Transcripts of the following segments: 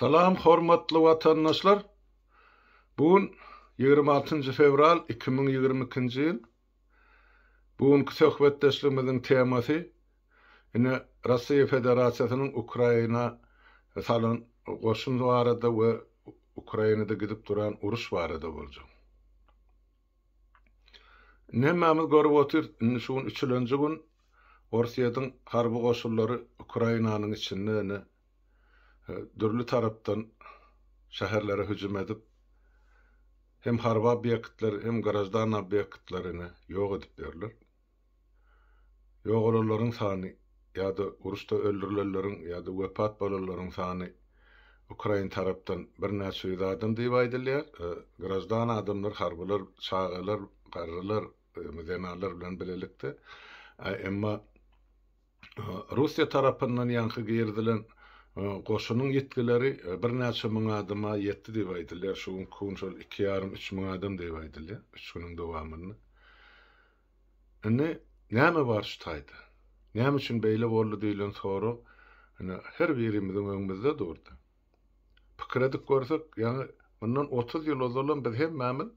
Salam hormatly watandaşlar. Bugün 26 fevral 2022-nji ýyl. Bugünkü söhbetdeşligimiziň temasy ine Russiýa Federasiýasynyň Ukraina salan goşun barada we Ukrainada gidip duran uruş barada boljak. Nämemiz görüp otyr, şuň üçlenji gün Russiýadyň harby goşullary Ukrainanyň içinde dürli tarapdan şäherlere hüjüm edip hem harby obýektler hem garajdan obýektlerini ýok edip berler. Ýok olanlaryň sany ýa-da uruşda öldürilenleriň ýa-da wepat bolanlaryň sany Ukraina tarapdan bir näçe ýüz adam diýip aýdylýar. Garajdan adamlar, harbylar, çağalar, garrylar, medenarlar bilen bilelikde. Emma Russiýa tarapyndan ýanky girdilen goşunyň ýetkileri bir näçe müň adama ýetdi diýip aýdylýar. Şuň kun şol 2,5-3 müň adam diýip aýdylýar. 3 güniň dowamyny. Näme bar şu taýda? Näme üçin beýle boldy diýilen soru her birimiziň öňümizde durdy. Pikirdik görsek, ýani bundan 30 ýyl ozalan biz hemmemiz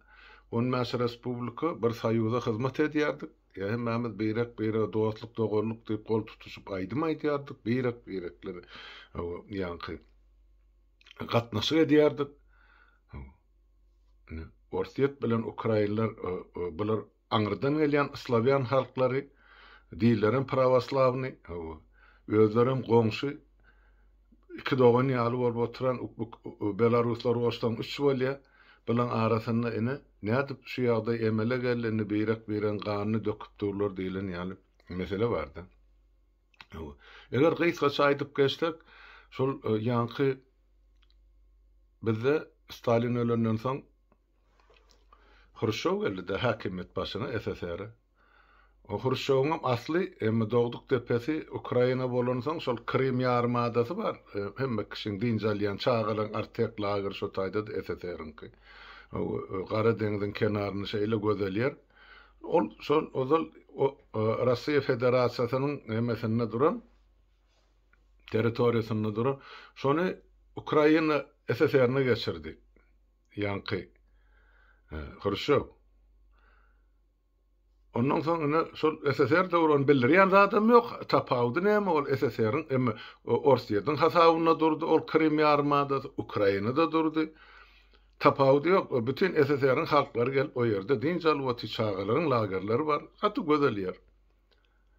10 respublika bir saýyuza hyzmat edýärdik. Hemmemiz beýrek dostluk, dogorluk diýip gol tutuşup aýdym aýdýardyk, beýrekleri ýanky gatnaşyk edýärdik. Orsiýet bilen Ukrainlar bular aňyrdan gelýän Slavian halklary, diýlerin pravoslavny, özlerim goňşy iki dogan ýaly bolup oturan Belaruslar goşdan 3 bolýa bilen arasynda nädip şu ýagda emele gelýän beýrek beren ganyny döküp durlar diýilen ýaly mesele bardy. Eger gysgaça aýdyp geçsek, şol ýanky bizde Stalin ölenden soň Hruşşow geldi hakimiyet başyna SSR. O Hruşşow'un asly dogduk tepesi Ukraina bolan soň şol Krim ýarymadaty bar. Hemme kişiň dinjalýan çağalan artek lager şo taýda SSR-inki. Gara deňiziň kenaryny şeýle gözelýär. Ozal Russiýa Federasiýasynyň hemmesinde duran territoriýasynda duran şonu Ukraina SSR-ne geçirdi. Ýanky Hruşşow. Ondan soňra şol SSR döwrüni bildirýän adam ýok. Tapawdy näme ol SSR-iň emmi Orsiýadyň hasabyna durdy, ol Krim ýarymadaty Ukrainada durdy. Tapawdy ýok. Bütün SSR-iň halklary gelip o ýerde dinjal we çağalaryň lagerleri bar. Haty gözelýär.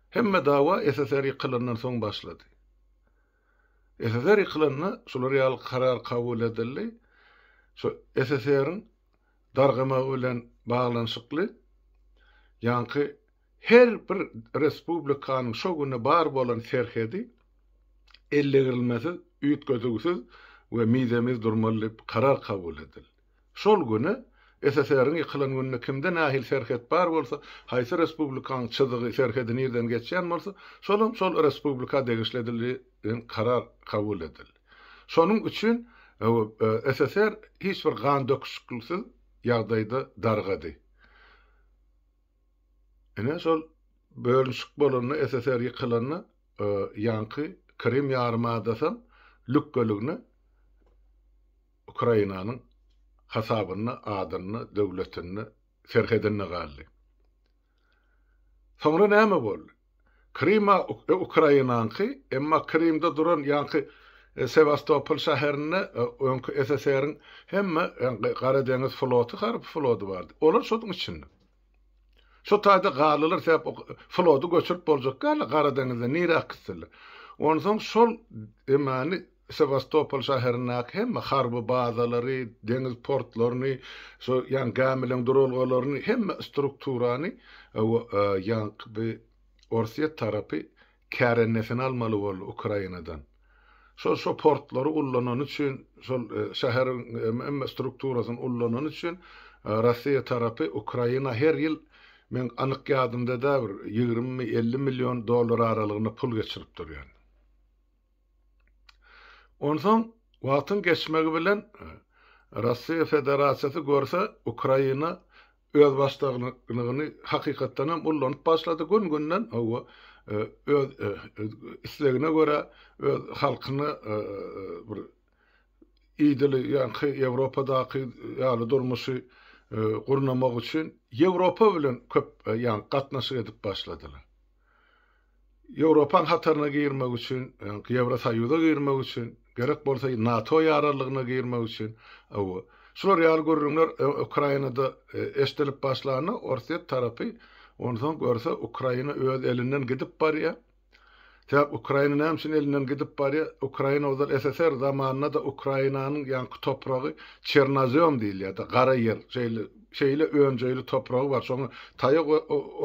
Hemme dawa SSR ýykylandan soň başlady. SSR ýykylanna şolar ýaly karar kabul edildi. Şo SSR-iň dargamagy bilen baglanşykly ýanky her bir respublikanyň şo güni bar bolan serhedi ellegirilmesi, üýtgözügsiz we mizemiz durmaly karar kabul edildi. Şol güni SSR-iň ýykylan gününe kimde nähil serhet bar bolsa, haýsy respublikanyň çyzygy serhedini ýerden geçýän bolsa, şol respublika degişledilen karar kabul edildi. Şonuň üçin SSR hiç bir gan döküşiksiz ýagdaýda dargady. Şol bölüşik bolany SSR ýykylanny ýanky Krim ýarymadasyň lükgölügini Ukrainanyň hasabyny, adyny, döwletini, serhedini galdy. Soňra näme boldy? Krim Ukrainanky, emma Krimde duran ýanky Sevastopol şäherine öňkü SSR-iň hemme Gara deňiz floty, harp floty bardy. Olar şoň içinde. Şo taýda galylar sebäp floty göçürip boljak gal Gara deňizde nirak gitdiler. Ondan soň şol emani Sevastopol şäherine hemme harby bazalary, deňiz portlaryny, şo ýan gämeleň durulgalaryny hemme strukturany ýanky Orsiýa tarapy kärennesini almaly boldy Ukrainadan. Şo portlary ullanan üçin, şol şäheriň hemme strukturasyny ullanan üçin Russiýa tarapy Ukraina her ýyl men anyk ýadymda da 20-50 milyon dollar aralygyna pul geçirip durýar. Ondan soň wagtyň geçmegi bilen Russiýa Federasiýasy görse Ukraina öz başdaglygyny hakykatdan hem ullanyp başlady gün-günden öz islegine göre öz halkyny bir idili yani Ýewropadaki ýaly durmuşy gurnamak üçin Ýewropa bilen köp yani gatnaşyk edip başladylar. Ýewropaň hataryna girmek üçin, Ýewrosaýyza girmek üçin, gerek bolsa NATO ýararlygyna girmek üçin, şular ýaly görürler Ukrainada eşdelip başlany Orsiýet tarapy ondan görse Ukraina öz elinden gidip barýar. Täp Ukraina näme elinden gidip barýar? Ukraina ozal SSR zamanynda da Ukrainanyň ýanky topragy Çernozem diýilýär, gara ýer, şeýle öňjeýli topragy bar. Şoňa taýyk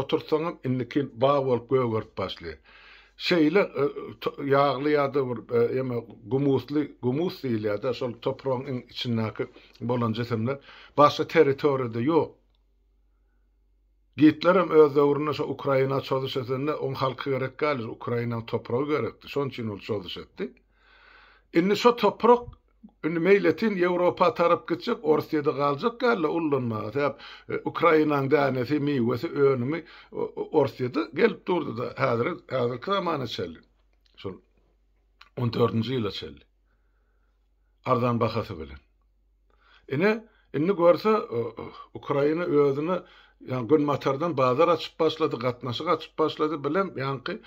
otursaňam indiki baý bolup göwürip başlaýar. Şeýle ýagly ýa-da gumus diýilýär da şol topragyň içindäki bolan jesemler başga territoriýada ýok. Gitlerim öz döwründe şu Ukraina çözüş etende on halky gerek galyr, Ukraina topragy gerekdi. Şoň üçin ol çözüş etdi. Indi şu toprak indi meýletin Ýewropa tarap gitjek, Orsiýada galjak galy ullanma. Täp Ukrainanyň dänesi miwesi önümi Orsiýada gelip durdy da häzir zamana çeldi. Şol 14-nji ýyla çeldi. Ardan bahasy bilen. Indi görse Ukraina özüne yani gün matardan bazar açıp başladı, gatnaşyk açıp başladı bilen ýanky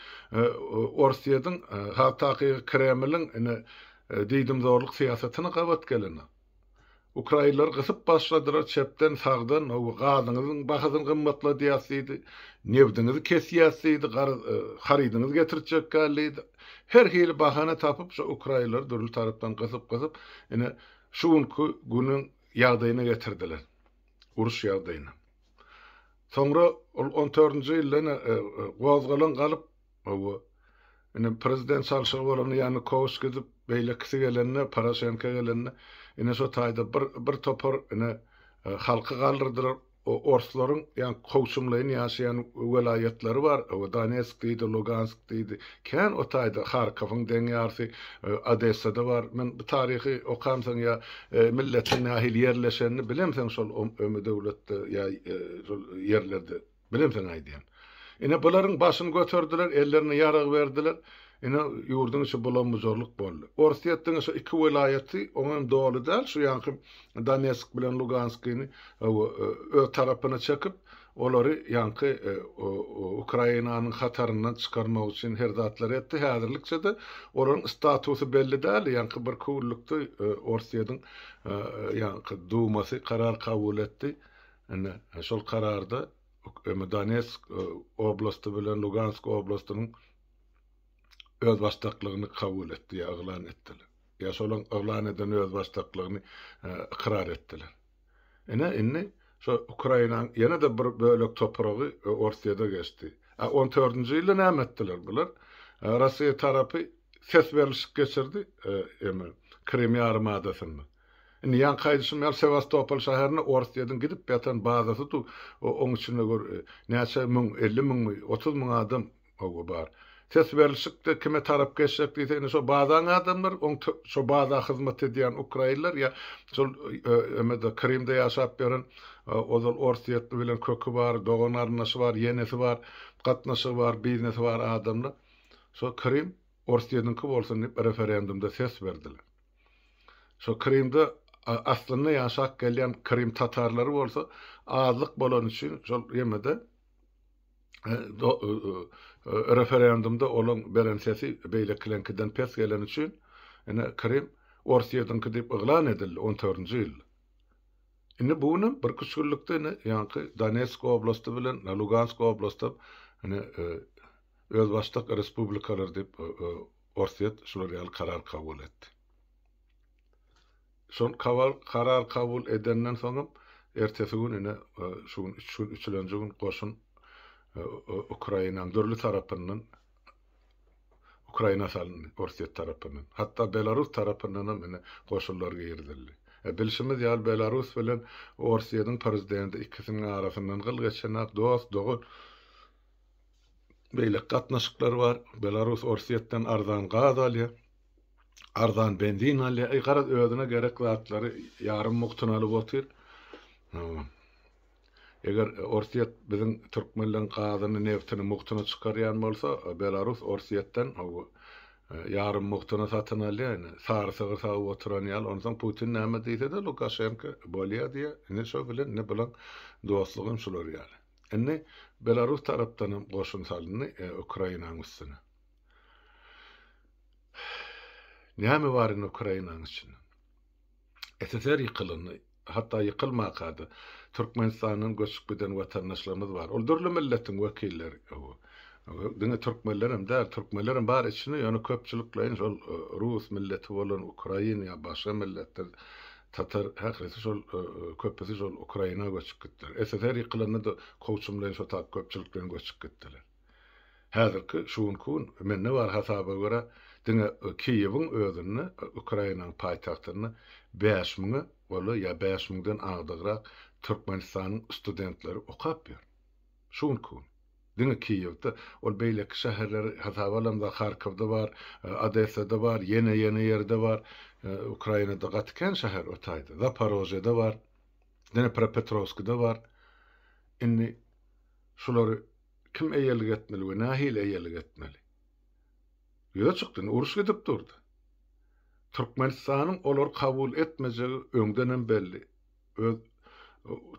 Orsiýadyň hatdaky Kremliň diýdim zorluk siýasatyny gabat geleni. Ukrainalar gysyp başladylar çepden sagdan gazyňyzyň bahasyny gymmatla diýýärdi, newdiňizi kesýärdi, harydyňyzy getirjek geldi. Her hili bahana tapyp şu Ukrainalar dörli tarapdan gysyp şuňky günüň ýagdaýyna getirdiler. Uruş ýagdaýyna. Sonra 14-nji ýylda gozgalan galyp prezident çalşygy bolan Yanukovych gidip beýlekisi gelenne, Poroshenko gelenne şo taýda bir topar halky galdyrdylar. Orslaryň yani kowşumlaryň ýaşaýan welaýatlary var. Donetsk diýdi, Lugansk diýdi. Kän o taýda Harkowyň deňýarsy Odessada var. Men bu taryhy okamsaň ýa milletin nähil ýerleşenini bilemseň şol döwletde ýa şol ýerlerde bilemseň aýdýan. Bularyň başyny götürdiler, ellerine ýarag berdiler. Ýurduň içi bolan zorluk boldy. Orsiýetdiň şu iki welaýaty oňam dogry däl, şu ýanky Donetsk bilen Luganskiň öz tarapyna çekip olary ýanky Ukrainanyň hataryndan çykarmak üçin her zatlar etdi. Häzirlikçe de olaryň statusy belli däl, ýanky bir kullukdy Orsiýadyň ýanky dumasy karar kabul etdi. Şol kararda Donetsk oblasty bilen Lugansk oblastynyň öz baştaklygyny kabul etdi, ýa-da etdiler. Ya şolaň aglan eden öz baştaklygyny ikrar etdiler. Şu Ukrainanyň ýene de bir bölek topragy Orsiýada geçdi. 14-nji ýylda näme etdiler bular? Russiýa tarapy ses berişik geçirdi, Krim ýarymadasyny. Ýan gaýdyşym Sevastopol şäherine Orsiýadan gidip ýatan bazasy oň içinde näçe 50 000, 30 000 adam bar. Ses berişikde kime tarap geçecek diýse şo bazan adamlar, şo baza hyzmat edýän Ukrainalar ýa şol Krimde ýaşap beren ozal Orsiýet bilen kökü bar, dogan arnaşy bar, ýenesi bar, gatnaşy bar, biznesi bar adamlar. Şo Krim Orsiýadyňky bolsun diýip referendumda ses berdiler. Şo Krimde aslında ýaşak gelýän Krim tatarlary bolsa azlyk bolan üçin şol ýemede referendumda olan beren sesi beýlekilenkiden pes gelen üçin Krim Orsiýadyňky diýip iglan edildi 14-nji ýyl. Buny bir küçüklikde ýanky Donetsk oblasty bilen Lugansk oblasty öz başdak respublikalar diýip Orsiýet şular ýaly karar kabul etdi. Şol karar kabul edenden soňra ertesi gün şu üçlenji gün goşun Ukrainanyň dörli tarapyndan Ukraina salyndy Orsiýet tarapyndan. Hatta Belarus tarapyndan hem goşullar girdiler. Bilşimiz ýaly Belarus bilen Orsiýadyň prezidenti ikisiniň arasyndan gyl geçen dost dogy beýle gatnaşyklar var. Belarus Orsiýetden arzan gaz alýar. Arzan benzin alýar. Garaz özüne gerek zatlary ýarym muktunaly botyr. Eger Orsiýet biziň türkmenlerin gazyny neftini muktuna çykarýan bolsa, Belarus Orsiýetden Yarın muhtana satın alýany, sarı sağı oturan ýal, ondan Putin näme diýse de Lukashenko bolýa diýe, ne şo bilen ne bilen dostlugym şular ýaly. Enne Belarus tarapdan goşun salyny Ukrainanyň üstüne. Näme bar Ukrainanyň üçin? SSR ýykylany, hatda ýykylmakadı. Türkmenistanyň göçüp giden watandaşlarymyz bar. Ol dürli milletiň wekilleri. Dine Türkmenlerim der, Türkmenlerim bar içine ýöne köpçülikleýin şol Rus milleti bolan Ukraina ýa başga milletler Tatar häkireti şol köpüsi şol Ukraina göçüp gitdiler. SSR ýykylanyny da kowçumlaýyn şo tak köpçüliklerin göçüp gitdiler. Häzirki şunkun menne bar hasaba göre dine Kiýewiň özüni Ukrainanyň paýtagtyny 5000 bola ýa 5000den agdyrak Türkmenistanyň studentleri okap ber. Şunkun dine Kiýewde ol beýleki şäherler hasabalamda Harkowda bar, Odessada bar, ýene ýerde bar, Ukrainada gatken şäher otaýdy. Zaporojyada bar, Dnepropetrovskda bar. Inni şolary kim eýellik etmeli we nähili eýellik etmeli? Ýa çykdy, uruş edip durdy. Türkmenistanyň olar kabul etmejegi öňden belli.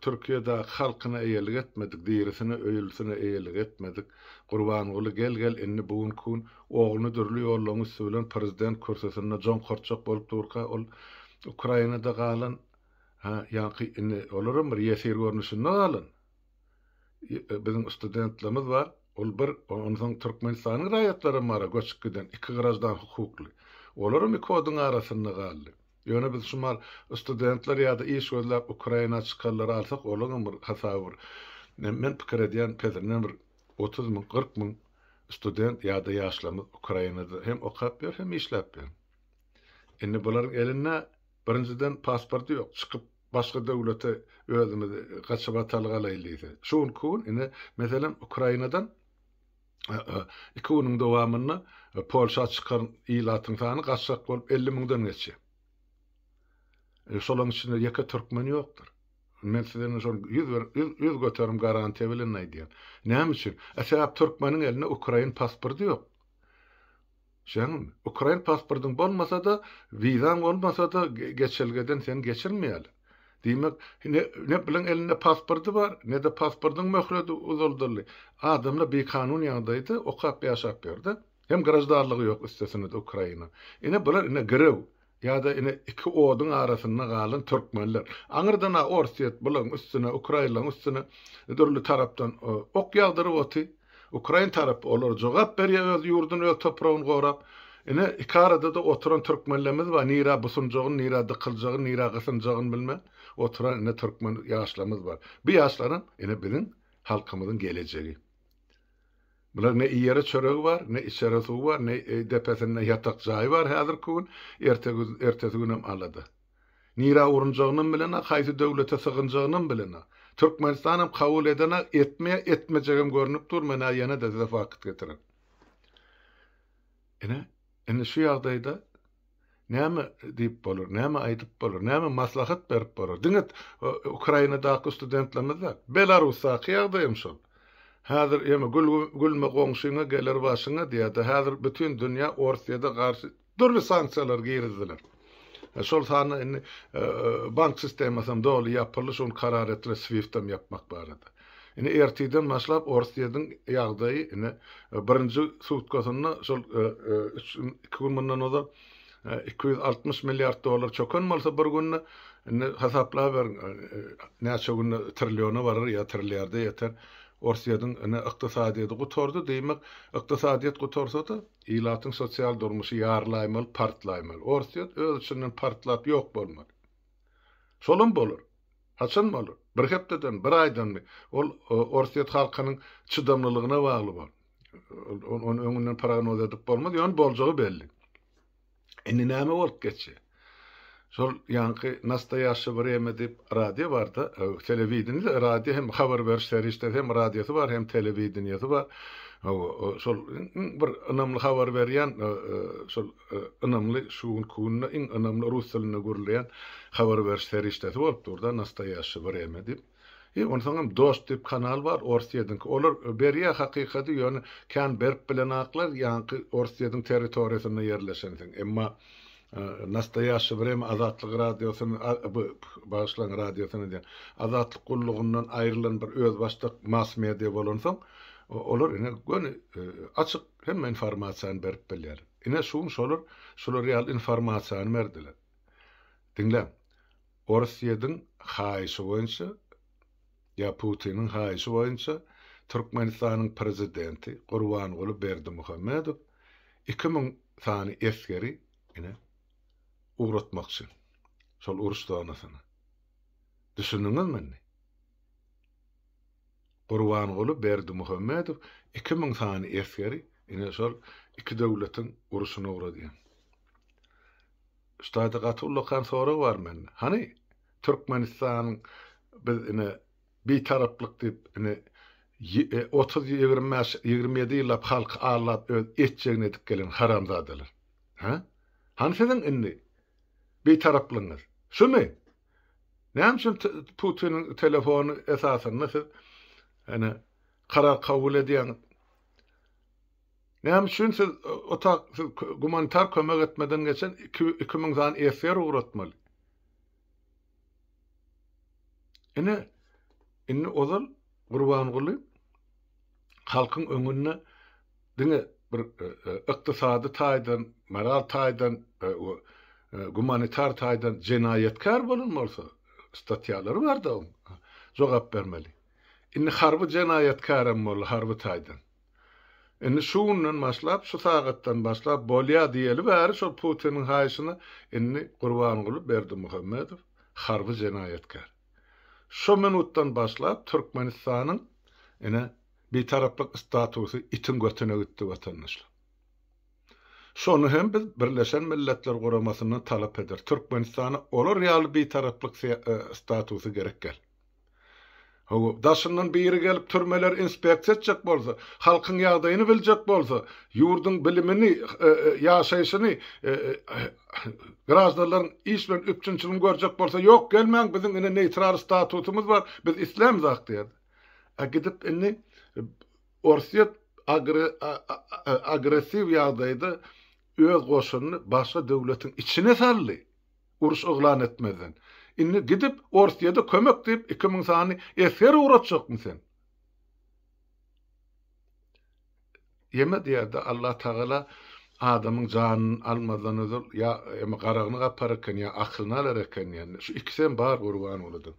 Türkiýede halkyna eýellik etmedik, diýerisine, öýülsine eýellik etmedik. Gurbanoğlu gel inni bugun oğluny dürli ýollaryň üstünden prezident kursasyna jon korçak bolup durka, ol Ukrainada galan ýa-ki inni olaram bir ýetir görnüşinde galan. Bizim studentlerimiz var. Ol bir ondan Türkmenistanyň raýatlary mara göçüp giden iki gyrajdan hukukly. Olaram iki odyň arasynda galdy. Ýöne biz şumar studentler ýa-da iş gözläp Ukraina çykarlary alsak, olaryň bir hasaby. Men pikir edýän pelerden bir 30 000, 40 000 student ýa-da ýaşlarymyz Ukrainada hem okap ber, hem işläp ber. Indi bularyň eline birinciden pasporty ýok, çykyp başga döwlete özümizi gaçyp atalyk alaýlydy. Şunkun ine meselem Ukrainadan 2 ýylyň dowamyny Polşa çykan ýylatyň sany gaçsak bolup 50 000den geçýär. Şolaryň içinde ýeke türkmen ýokdur. Men sizden şol 100 göterim garantiýa bilen aýdýan. Näme üçin? Äsap türkmeniň eline Ukraina pasporty ýok. Şeň Ukraina pasportyň bolmasa da, wizan bolmasa da geçelgeden sen geçirmeýäler. Diýmek, ne bilen elinde pasporty bar, ne de pasportyň möhredi uzaldyly. Adamla bir kanun ýagdaýda okap ýaşap berdi. Hem garajdarlygy ýok üstesinde de Ukraina. Ine bular ine girew ýa-da ine iki odyň arasynda galan türkmenler. Aňyrdan Orsiýet bulan üstüne Ukrainanyň üstüne dürli tarapdan ok ýagdyryp oty. Ukraina tarapy olar jogap berýär, öz ýurduny, öz topragyny gorap. Ine iki arada da oturan türkmenlerimiz var. Nira busunjagyn, nira dıkyljagyny, nira gysynjagyny bilmän. Oturan ine türkmen ýaşlarymyz var. Bu ýaşlaryň ine biziň halkymyzyň gelejegi. Bular ne iyere çöregi var, ne içeri suw var, ne depesinde yatak jaýy var häzir kun, ertesi günem alady. Nira urunjagyny bilen, haýsy döwlete sygynjagyny bilen. Türkmenistanam kabul edene etmejegim görünüp dur, mena ýene de zafak getiren. Ene şu ýagdaýda näme diýip bolar, näme aýdyp bolar, näme maslahat berip bolar. Diňet Ukrainadaky studentlerimiz var. Belarusda ýagdaýym şol. Häzir ýeme gülme goňşyňa geler başyňa diýdi. Häzir bütün dünýä Orsiýada garşy türli sanksiýalar girizdiler. Şol sany bank sistemasyny doly ýapylyş, şol karar etdiler SWIFT-dem ýapmak barada. Ine ertiden başlap Orsiýadyň ýagdaýy birinji sutkasyna şol 2 gün mundan ozar 260 milliard dolar çökün bolsa bir günne hasaplap ber näçe günne trilyona barar ýa trilliarda ýeter. Orsiýadyň ykdysadyýety gutordy diýmek, ykdysadyýet gutorsa da ýylatyň sosial durmuşy ýarlaýmaly, partlaýmaly. Orsiýat öz içinden partlap ýok bolmaly. Şolum bolur. Haçan bolur? Bir hepdeden, bir aýdan ol Orsiýat halkynyň çydamlylygyna bagly bol. Onu öňünden prognoz edip bolmaz, ýöne boljagy belli. Indi näme bolup geçýär? Şol ýanky nastaýaşy время dip radio barda, telewizionyny, radio hem habar beriş serişde hem radiosu var, hem telewizionyny var. Şol bir önamly habar berýän, şol önamly şuun kunna iň önamly rus dilinde görülýän habar beriş serişde bolup durda nastaýaşy время dip. Ondan dost dip kanal var Orsiýadyň. Olar beriýa hakykady ýöne kan berip bilen aklar ýanky Orsiýadyň territoriýasyna ýerleşendiň. Emma nastaýaşy birem Azatlyk radiosyny başlaň radiosyny diýen Azatlyk gullugyndan aýrylan bir özbaşlyk mass media bolansoň olar ine göni açyk hemme informasiýany berip bilýär. Ine şolar real informasiýany berdiler. Dinle. Orsiýadyň haýşy boýunça ya Putin'in haýşy boýunça Türkmenistanyň prezidenti Gurbanguly Berdimuhammedow 2000 sany eskeri ine uğratmakçy. Şol uruş danasyny. Düşündiňizmi? Gurbanguly Berdimuhammedow 2000 sany eskeri ine şol iki döwletiň uruşyna uğrady. Ştaýda gatullykan soragy bar men. Hani Türkmenistanyň biz ine bir taraplyk dip ine 30-27 ýyllap halk ağlap öz etjegine edip gelen haramzadalar. Ha? Hansydan indi? Bir taraplyňyz. Şumy? Näme şun Putiniň telefonu esasen nasıl hani karar kabul edýän? Näme şun siz gumanitar kömek etmeden geçen 2000 zan eser uğratmaly. Inni ozal Gurbanguly halkyň öňüne diňe bir ykdysady taýdan, moral taýdan, gumanitar taýdan jenayetkar bolanmalsa statýalary bar da jogap bermeli. Inni harby jenayetkar bol, harby taýdan. Inni şundan başlap, şu sagatdan başlap bolýa diýeli bäri şol Putiniň haýşyny inni Gurbanguly Berdimuhammedow harby jenayetkar. Şu minutdan başlap Türkmenistanyň ene bir taraplyk statusy itin götüne gitdi watandaşlar. Şonu hem biz Birleşen Milletler Guramasyndan talap eder. Türkmenistana olar real bir taraplyk statusy gerek gel. Daşyndan biri gelip türmeler inspeksiýa etjek bolsa, halkyň ýagdaýyny biljek bolsa, ýurduň bilimini, ýaşaýyşyny, garaşdalaryň iş bilen üçinçiligini görjek bolsa, ýok gelmäň biziň ine neutral statusymyz bar, biz islam zat diýer. Gidip inni Orsiýa agresiv ýagdaýda öz goşunyny başga döwletiň içine saldy. Uruş oglan etmeden. Inni gidip Orsiýada kömek diýip 2000 sany eser uğratjakmy sen? Ýeme diýerde Allah Taala adamyň janyny almadan özel ýa garagyny gaparken ýa akylyny alarken ýa şu ikisen bar gurban boladyň.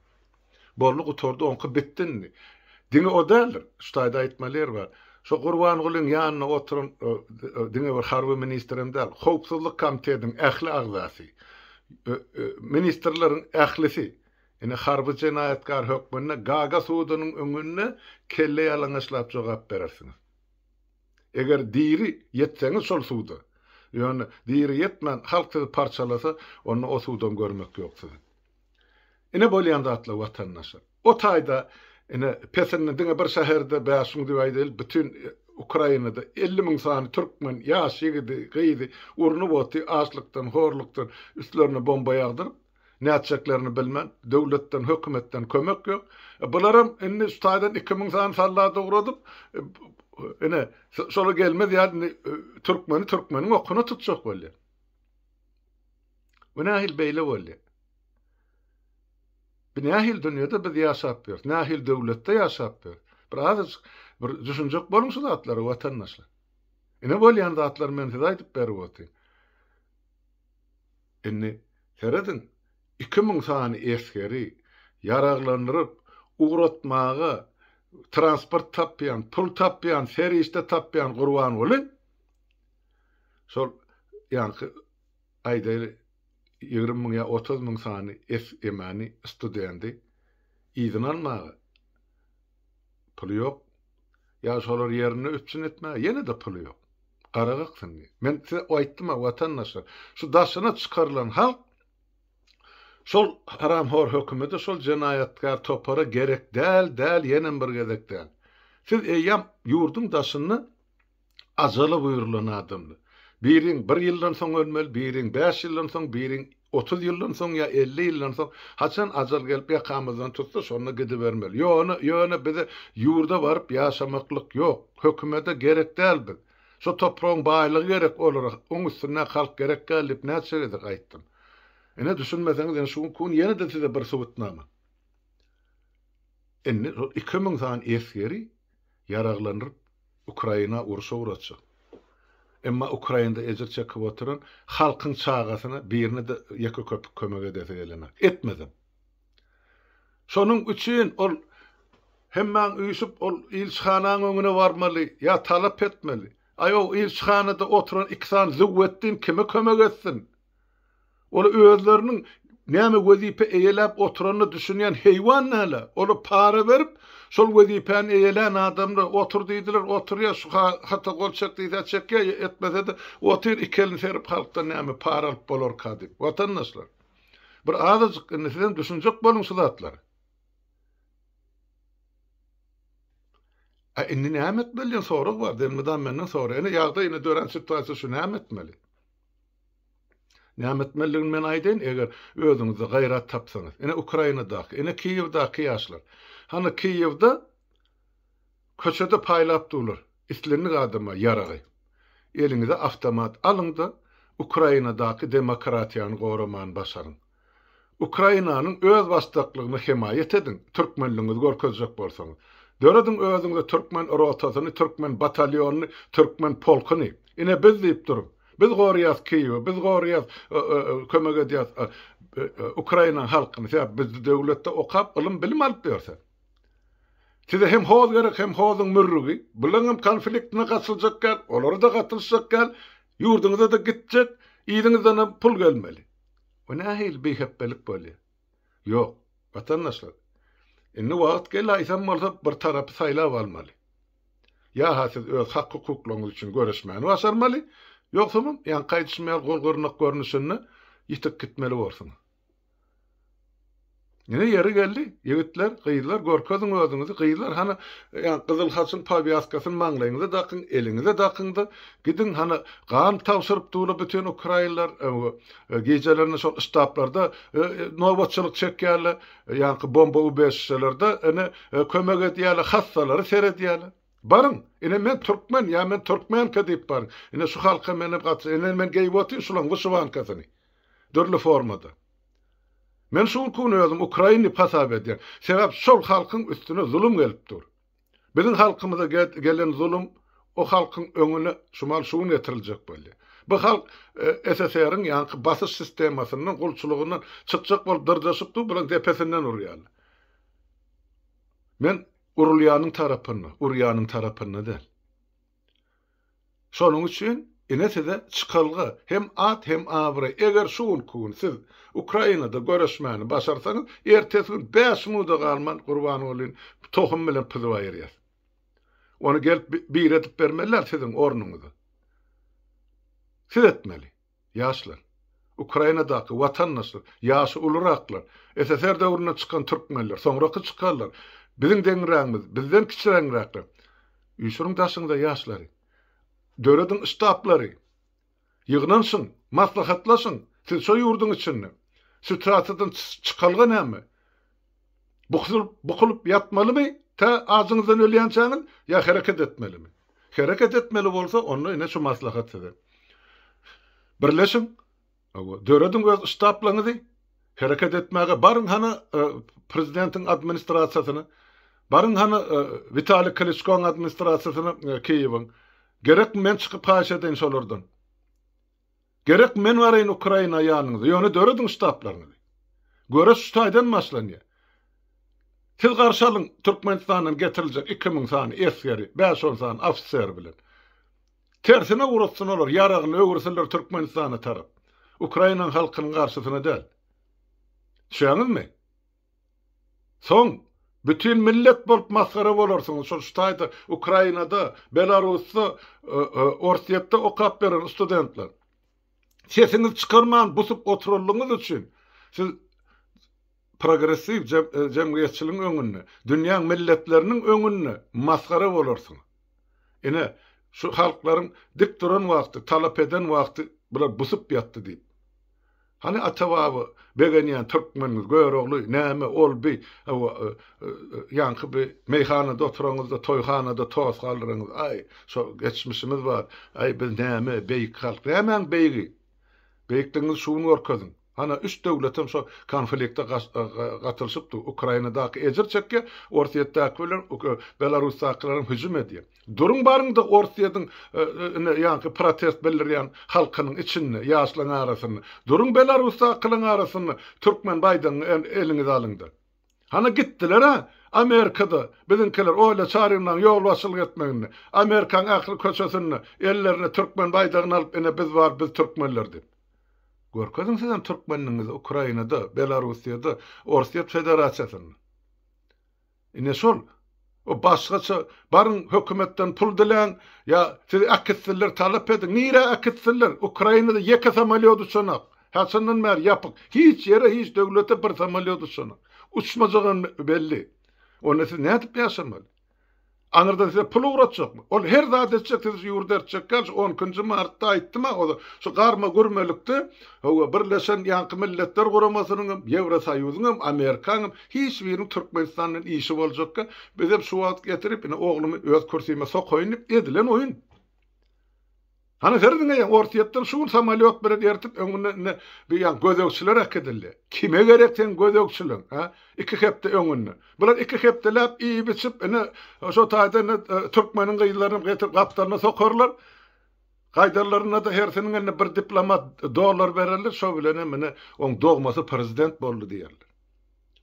Bolluk oturdy onky bitdinmi? Diňe o dälir. Ştaýda aýtmalar bar. Şu Gurbangulyň ýanyna oturan diňe bir harby ministrem däl, howpsuzlyk komitetining ähli agzasy. Ministerlerin ählisi ene harby jenayetkar hökmüne Gaga suudynyň öňünde kelle ýalaňaçlap jogap berersiňiz. Eger diri ýetseňiz şol suuda, ýöne diri ýetmän halky parçalasa, onu o suudan görmek ýoksuň. Ene bolýan zatly watandaşlar. O taýda ene pesenine diňe bir şäherde bäşiň diýip bütün Ukrainada 50.000 sany türkmen ýaşygy gyýdy, urunup otdy açlykdan, horlukdan üstlerine bomba ýagdyryp, näçeklerini bilmän, döwletden, hökümetden kömek ýok. Bularam inni ştaýdan 2000 sany sallady uğradyp, ene şola gelmez ýa türkmeniň okuny tutjak bolýar. Bu nähil beýle bolýar. Bu nähil dünýede biz ýaşap ýörüs, nähil döwletde ýaşap ýörüs. Biraz bir düşünjek bolun şu zatlary watandaşlar. Ine bolýan zatlar men size aýdyp berip otdy. Inni seredin 2000 sany eskeri yaraglandyryp uğratmagy, transport tapýan, pul tapýan, serişde tapýan Gurbanguly şol ýanky aýdaly 20.000 ýa 30.000 sany emani studenti izin almagy pul ýok. Ya şolar ýerini üçin etme, ýene de pul ýok. Garagaksyn. Men size aýtdym watandaşlar, şu daşyna çykarılan halk şol haramhor hökümeti şol jenayetkar topara gerek däl, ýene bir gerek däl. Siz eýam ýurdun daşyny ajaly buyurulan adamdy. Biriň 1 ýyldan soň ölmeli, biriň 5 ýyldan soň, biriň 30 yıldan soň ya 50 yıldan soň haçan ajal gelip ýakamyzdan tutsa şonu gidibermeli. Ýöne bize ýurda baryp ýaşamaklyk ýok. Hökümete gerek däl biz. Şo topragyň baýlygy gerek olarak oň üstüne halk gerek gelip näçe de gaýtdym. Ene düşünmeseňiz ene şu kun ýene de size bir sowutnama. Enne 2000 san esgeri yaraglanıp Ukraina uruşa uğratjak. Emma Ukrainada ejir çekip oturan halkyň çağasyna birini de ýeke köpük kömek edese gelemek. Etmezem. Şonuň üçin ol hemmäň üýşüp ol ilçhananyň öňüne barmaly, ýa talap etmeli. Aýo ilçhanada oturan iksan züwwetdin kime kömek etsin? Ola özleriniň näme wezipe eýelep oturanyny düşünýän heýwan näle? Ola para berip şol wezipeni eýelen adamlar oturdydylar, oturýar şu hata gol çekdiýär, çekýär etmese de otur ikelini serip halkdan näme para alyp bolar kadip. Watandaşlar. Bir azajyk neslen düşünjek bolun şulatlar. Inni näme etmeli sorag bar, denmeden menden sonra. Ene ýagda ine dören situasiýa şu näme etmeli? Näme etmeliligini men aýdyn, eger özüňizde gaýrat tapsaňyz. Ene Ukrainadaky, ene Kiýewdaky ýaşlar. Hani Kiýewde köçede paýlap durlar. İslenlik adama yaragy. Eliňize avtomat alyňda Ukrainadaky demokratiýany goraman başaryň. Ukrainanyň öz başdaklygyny hemaýet edin. Türkmenligiňizi görkezjek bolsaňyz. Döredin özüňde Türkmen rotasyny, Türkmen batalyonuny, Türkmen polkuny. Ine biz diýip durup, biz gorýas Kiýew, biz gorýas kömek edýäs Ukraina halkyny, biz döwletde okap, ilim bilim alyp berse. Size hem hoz gerek hem hozun mürrügi, bulan konfliktine katılacak, olara da katılacak, yurdunuza da gidecek, iyidinizden pul gelmeli. O nahil bir hepbelik böyle. Yok, vatandaşlar. Inni vaqt gel aysam olsa bir tarafı saylav almalı. Ya siz öz hak hukuklarınız için görüşmeyeni başarmalı, yoksa mı? Yani kayıtışmayan gol görünüşünü yitik gitmeli olsun. Yine yeri geldi. Yigitler, gıydılar, gorkadın özünüzü, gıydılar. Hani yani Kızıl Haç'ın pabiyaskasını manglayınıza dakın, elinize dakındı. Gidin hani kan tavsırıp tuğla bütün Ukraynalar gecelerini son istaplarda novatçılık çekyerler, yani bomba UBS'lerde kömek ediyerler, hassaları seyrediyerler. Barın, ine men Türkmen, ya men Türkmen kadip barın. Ine şu halka menip katsı, ine men geyvotin şulan vışıvan kasını. Dörlü formada. Men şol kun özüm Ukrayny pasap edýär. Sebäp şol halkyň üstüne zulüm gelip dur. Biziň halkymyza gelen zulüm o halkyň öňüne şumal şuun getiriljek boldy. Bu halk SSR'ın ýa-ni basyş sistemasynyň gulçulygyndan çykjak bolup dyrjaşyp dur, bilen tepesinden urýar. Men urulýanyň tarapyny däl. Şonuň üçin ine size çıkalga hem at hem abra. Eger şuun kun siz Ukrainada görüşmeni başarsanız ertesi gün 5 muda kalman kurban olun tohum bilen pızıva yeriyaz. Onu gelip bir edip vermeliler sizin ornunuza. Siz etmeli. Yaşlar. Ukrainadaki vatandaşlar, yaşı uluraklar, SSR devrine çıkan Türkmenler, sonraki çıkarlar. Bizim dengiräňimiz, bizden kiçiräňraklar. Üýşüriň daşynda yaşları. Döredin istapları. Yığnansın, maslahatlasın. Siz şo ýurdun içinde. Situasyýadan çıkalga näme? Bukulup yatmalymy? Ta ağzınızdan ölýänçäňiz ya hareket etmelimi? Hareket etmeli bolsa onu ine şu maslahat size. Birleşin. Döredin öz istaplaryňyzy hareket etmäge barın hany prezidentin administrasiýasyny, barın hany Vitali Klitschkoň administrasiýasyny Kiýewiň. Gerek men çıkıp haş edin şolardan. Gerek men varayın Ukraina ýanyňyza. Ýöne döredin ştaplaryňyzy. Göres ştaýdan başlanýar. Siz garşy alyň Türkmenistanyň getiriljek 2000 sany esgeri, 5-10 sany ofisier bilen. Tersine uğratsın olar, yaragyny öwürseler Türkmenistana tarap. Ukraina halkynyň garşysyna däl. Şeňizmi? Soň bütün millet bolup maskara bolarsyňyz. Şol ştaýda, Ukrainada, Belarusda, Orsiýetde okap beren studentler. Sesiňiz çykarman, busup oturullygyňyz üçin siz progressiv jemgyýetçiligiň öňünde, dünýäň milletleriniň öňünde maskara bolarsyňyz. Ine şu halklaryň dik duran wagty, talap eden wagty bular busup ýatdy diýip. Hani atawabı begeniyan Türkmenimiz görogly näme ol bi ýanky bir meýhanada oturaňyzda, toýhanada toz galdyryňyz. Ay, şo geçmişimiz bar. Ay, biz näme beýik halk, näme beýigi? Beýikligiňiz şuny görkezin. Hana üç döwletim şo konflikte gatylşypdy. Ukrainadaky ejir çekke, Orsiýetdäki bilen Belarusdakylaryň hüjüm edýär. Duruň barynda Orsiýedyň ýanky protest bildirýän halkynyň içinde, ýaşlaryň arasyny, duruň Belarusdakylaryň arasyny Türkmen baýdygyň eliňize alyndy. Hana gitdiler ha. Amerikada bizimkiler öyle çarymdan ýol başylyk etmegini, Amerikan ahly köçesini ellerine Türkmen baýdygyny alyp ene biz bar, biz Türkmenler dip. Görkezin sizem Türkmenliňizi Ukrainada, Belarusiýada, Orsiýet Federasiýasyny. Ine şol o başgaça barın hökümetden pul dilen ya siz akitsiller talap edin. Nire akitsiller? Ukrainada yeka samalyodu sonak. Haçandan mer yapık. Hiç yere hiç döwlete bir samalyodu sonak. Uçmajagyn belli. Onu siz ne edip ýaşamaly? Anırdan size pul uğratacak mı? Ol her zat edecek, siz yurda edecek. 10. Mart'ta aýtdym ha, o şu garma gürmelikde Birleşen Ýanky Milletler Guramasynyň, Ýewrosoýuzyň, Amerikanyň hiç biriniň Türkmenistanyň işi boljak. Biz hep şu wagt getirip oglumy öz kürsüme sokoýup edilen oyun. Hani ferdiňe Orsiýetden şu samalyot bir ertip öňüne bir ýan gözegçiler akdyldy. Kime gerekden gözegçiler? Ha? 2 hepde öňüne. Bular 2 hepdelap iyi biçip ene şo taýda Türkmeniň gyýlaryny getirip gapdaryna sokarlar. Gaýdarlaryna da hersiniň bir diplomat dollar bererler. Şo bilen mene oň dogmasy prezident boldy diýerler.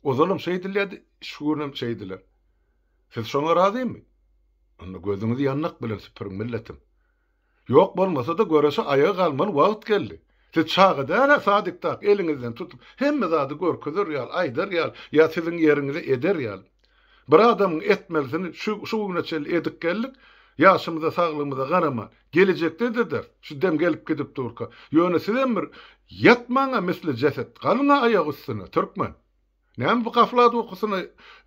O zaman şeýdilýärdi, şuňam şeýdiler. Siz şoňa razymy? Onda gözüňizi ýannak bilen süpürüň milletim. Yok bolmasa da görese ayağa kalmalı wagt geldi. Siz çağıda sadykdak eliňizden tutup hemme zady görkezir ýal, aýdar ýal, ýa siziň ýeriňize eder ýal. Bir adamyň etmelisini şu güneçel edik geldik, ýaşymyza, saglygymyza garama, gelecekde der. Şu dem gelip gidip durka. Ýöne sizem bir yatmaňa misli ceset, galyňa aýak üstüne Türkmen. Näme bu gaflady okusyna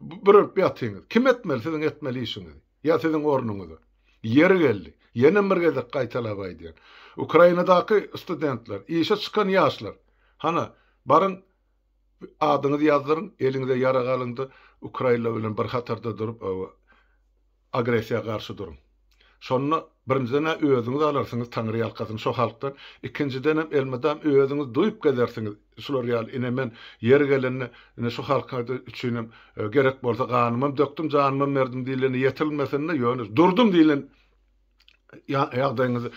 bürüp ýatyňyz? Kim etmeli siziň etmeli işiňizi? Ýa siziň ornuňyzy? Ýeri geldi. Yine bir gezek gaýtalap aýdýar. Ukrainadaky studentler, işe çykan ýaşlar. Hana barın adyňyzy ýazdyryň, eliňizde ýara galyndy, Ukraina bilen bir hatarda durup agresiýa garşy durun. Şonu birinciden özüňiz alarsyňyz Taňry ýalkasyny şo halkdan, ikinciden hem elmedam özüňiz duýup gezersiňiz. Şular ýaly ine men ýer gelenni ine şu halka üçin gerek bolsa ganymam döktüm, janymam berdim diýileni ýetilmesine ýöne durdum diýilen ýagdaýyňyzy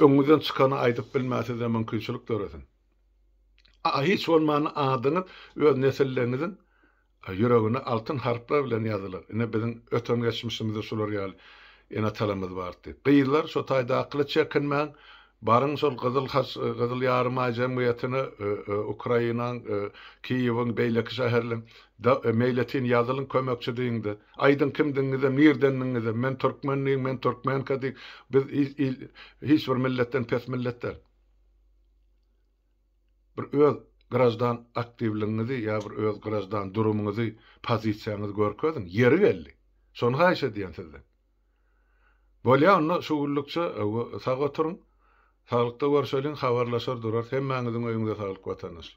öňüňizden çykany aýdyp bilmäsiz de mümkinçilik göresin. Hiç bolmany adyňyz öz nesilleriňizin ýüregine altyn harplar bilen ýazylar. Ine biziň ötön geçmişimizde şular ýaly ene talamyz bardy. Gyýlar şo taýda akly çekinmäň, barın şol Gyzyl Ýarma jemgyýetini Ukrainaň Kiýewiň beýleki şäherliň meýletin ýazylyň kömekçi diýindi. Aýdyn kimdiňize, nerdenniňize, men Türkmenliň, men Türkmenka diýip biz hiç bir milletten pes milletler. Bir öz grajdan aktivligiňizi ýa bir öz grajdan durumuňyzy, pozisiýaňyzy görkezin, ýeri geldi. Şonu haýşa diýen sizden. Bolýa onu şugullukça sag oturuň. Sağlıkta görüşelim, haberleşer durar. Hemmeňiziň öýüňizde sağlyk wataňyz.